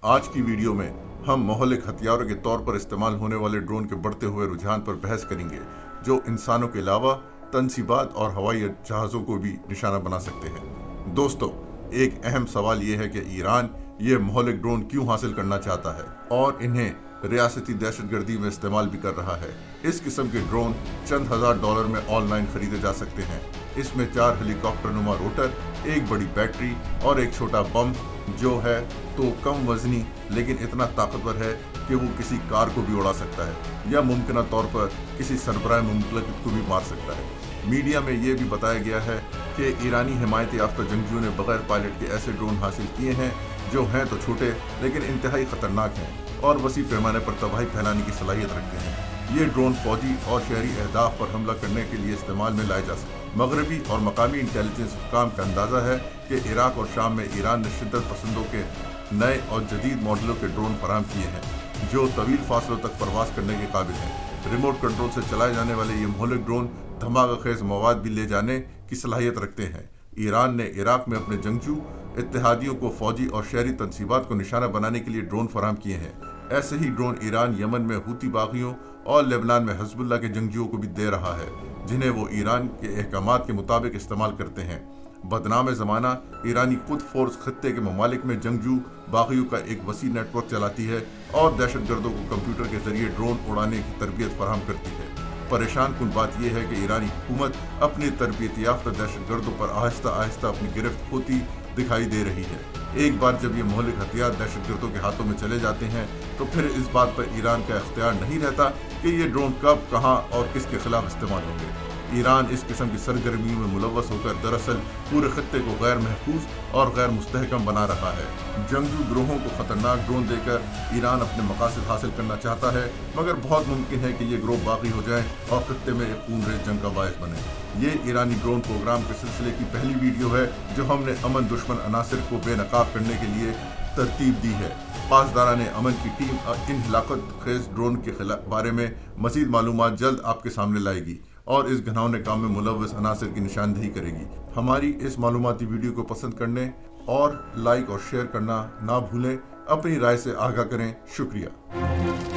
आज की वीडियो में हम महलिक हथियारों के तौर पर इस्तेमाल होने वाले ड्रोन के बढ़ते हुए रुझान पर बहस करेंगे, जो इंसानों के अलावा तनसीबात और हवाई जहाज़ों को भी निशाना बना सकते हैं। दोस्तों, एक अहम सवाल ये है कि ईरान ये महलिक ड्रोन क्यों हासिल करना चाहता है और इन्हें रियासती दहशतगर्दी में इस्तेमाल भी कर रहा है। इस किस्म के ड्रोन चंद $1000 में ऑनलाइन खरीदे जा सकते हैं। इसमें 4 हेलीकॉप्टर नुमा रोटर, एक बड़ी बैटरी और एक छोटा बम जो है तो कम वजनी लेकिन इतना ताकतवर है कि वो किसी कार को भी उड़ा सकता है या मुमकिन तौर पर किसी सरबराह मुमलिक को भी मार सकता है। मीडिया में ये भी बताया गया है कि ईरानी हिमायत याफ्ता जंगजूओं ने बगैर पायलट के ऐसे ड्रोन हासिल किए हैं जो हैं तो छोटे लेकिन इंतहाई खतरनाक हैं और वसी पैमाने पर तबाही फैलाने की सलाहियत रखते हैं। ये ड्रोन फौजी और शहरी अहदाफ पर हमला करने के लिए इस्तेमाल में लाए जा सकते हैं। मगरबी और मकामी इंटेलिजेंस हुक्काम का अंदाज़ा है कि इराक और शाम में ईरान ने शिद्दत पसंदों के नए और जदीद मॉडलों के ड्रोन फराहम किए हैं जो तवील फासलों तक परवास करने के काबिल हैं। रिमोट कंट्रोल से चलाए जाने वाले ये महलिक ड्रोन धमाका खेज मवाद भी ले जाने की सलाहियत रखते हैं। ईरान ने इराक में अपने जंगजू इत्तेहादियों को फौजी और शहरी तनसीबात को निशाना बनाने के लिए ड्रोन फराहम किए हैं। ऐसे ही ड्रोन ईरान यमन में हूती बागियों और लेबनान में हिजबुल्लाह के जंगजुओं को भी दे रहा है, जिन्हें वो ईरान के अहकामात के मुताबिक इस्तेमाल करते हैं। बदनाम ज़माना ईरानी खुद फोर्स खत्ते के ममालिक में जंगजू बागियों का एक वसी नेटवर्क चलाती है और दहशतगर्दों को कंप्यूटर के जरिए ड्रोन उड़ाने की तरबियत फराहम करती है। परेशान कुन बात यह है कि ईरानी हुकूमत अपनी तरबियत याफ्ता दहशतगर्दों पर आहिस्ता आहिस्ता अपनी गिरफ्त होती दिखाई दे रही है। एक बार जब ये महलिक हथियार दहशतगर्दों के हाथों में चले जाते हैं तो फिर इस बात पर ईरान का इख्तियार नहीं रहता कि ये ड्रोन कब, कहां और किसके खिलाफ इस्तेमाल होंगे। ईरान इस किस्म की सरगर्मियों में मुलव्वस होकर दरअसल पूरे खत्ते को गैर महफूज और गैर मुस्तहकम बना रहा है। जंगजू गिरोहों को खतरनाक ड्रोन देकर ईरान अपने मकासद हासिल करना चाहता है, मगर बहुत मुमकिन है कि ये गिरोह बागी हो जाए और खत्ते में एक खूनरेज जंग का बायस बने। ये ईरानी ड्रोन प्रोग्राम के सिलसिले की पहली वीडियो है जो हमने अमन दुश्मन अनासिर को बेनकाब करने के लिए तरतीब दी है। पासदारान अमन की टीम इन हिलाकत खेज ड्रोन के बारे में मजीद मालूमात जल्द आपके सामने लाएगी और इस घिनौने काम में मुलव्वस अनासिर की निशानदेही करेगी। हमारी इस मालूमाती वीडियो को पसंद करने और लाइक और शेयर करना ना भूलें। अपनी राय से आगाह करें। शुक्रिया।